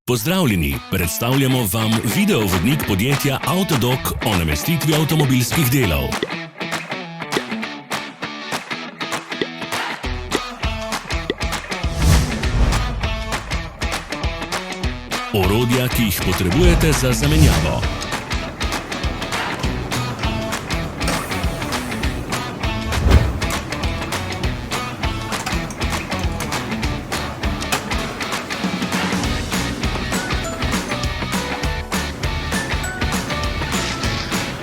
Pozdravljeni, predstavljamo vam videovodnik podjetja Avtodok o namestitvi avtomobilskih delov. Orodja, ki jih potrebujete za zamenjavo.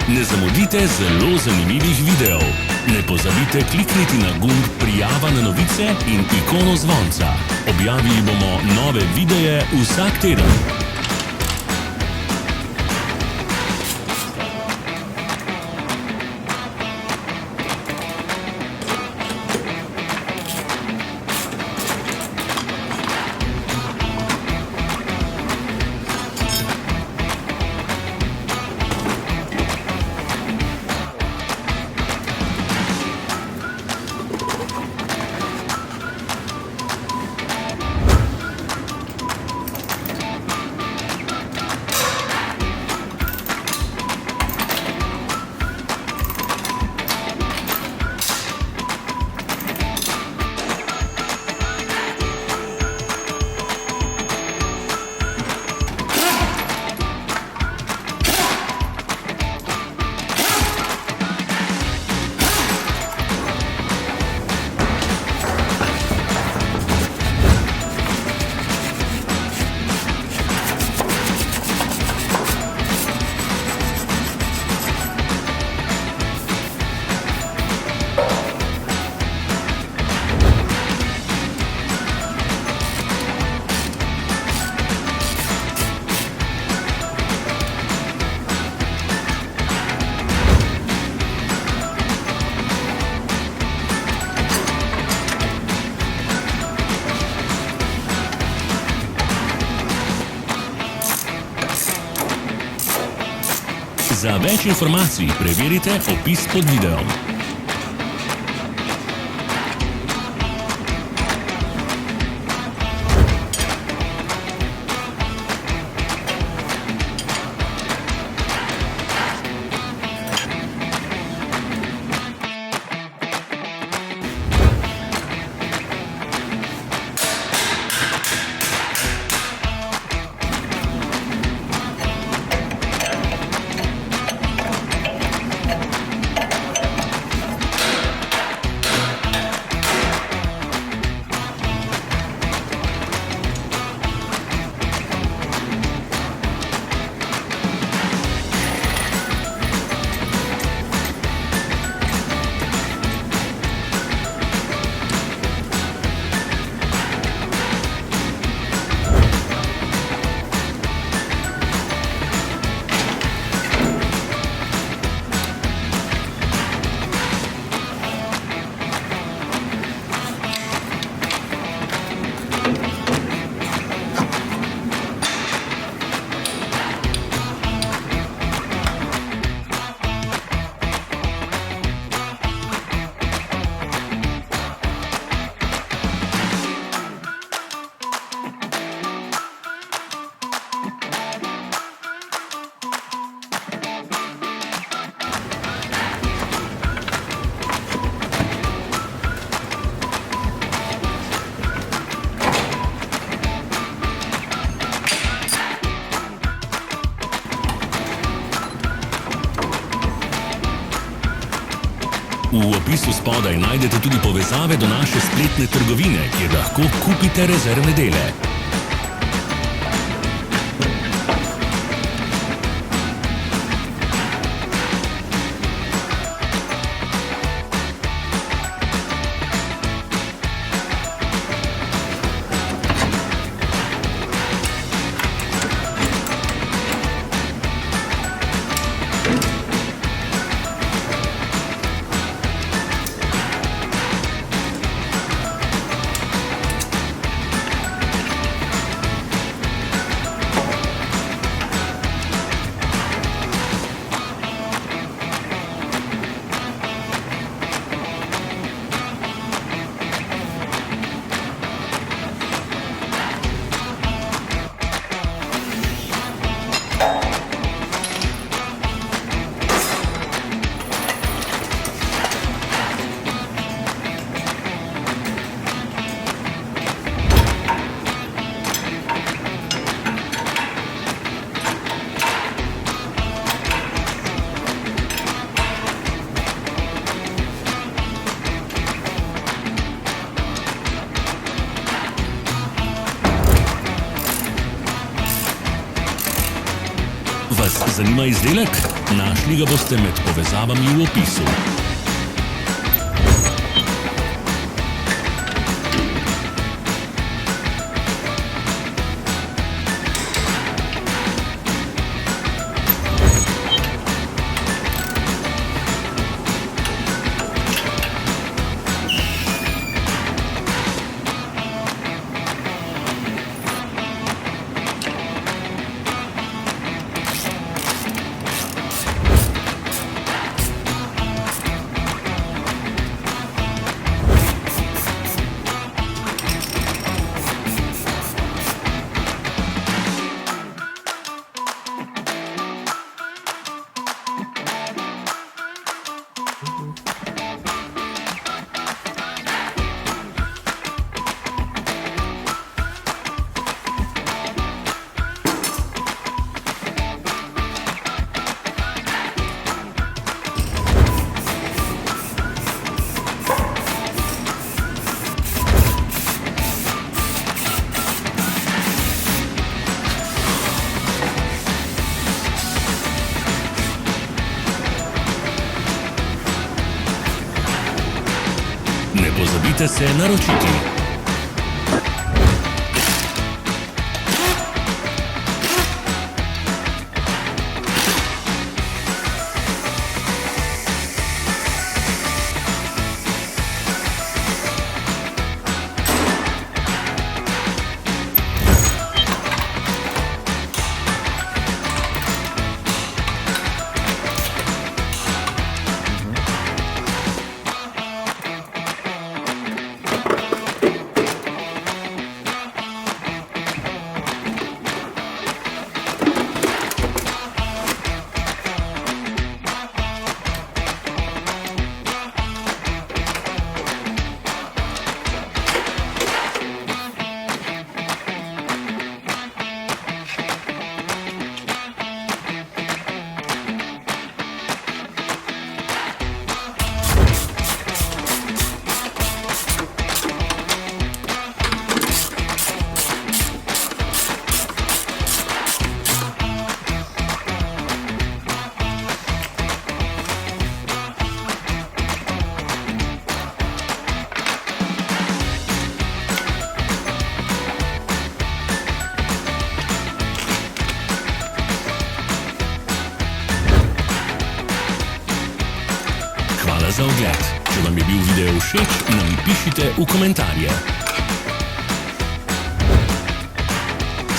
Ne zamudite zelo zanimivih videov. Ne pozabite klikniti na gumb Prijava na novice in ikono zvonca. Objavili bomo nove videe vsak teden. Za več informacij preverite opis pod videom. V opisu spodaj najdete tudi povezave do naše spletne trgovine, kjer lahko kupite rezervne dele. Vas zanima izdelek? Našli ga boste med povezavami v opisu. Ne pozabite se naročiti. Hvala za ogled. Če vam je bil video všeč, nam pišite v komentarje.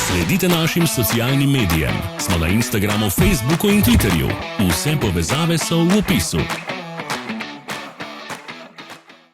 Sledite našim socialnim medijem. Smo na Instagramu, Facebooku in Twitterju. Vse povezave so v opisu.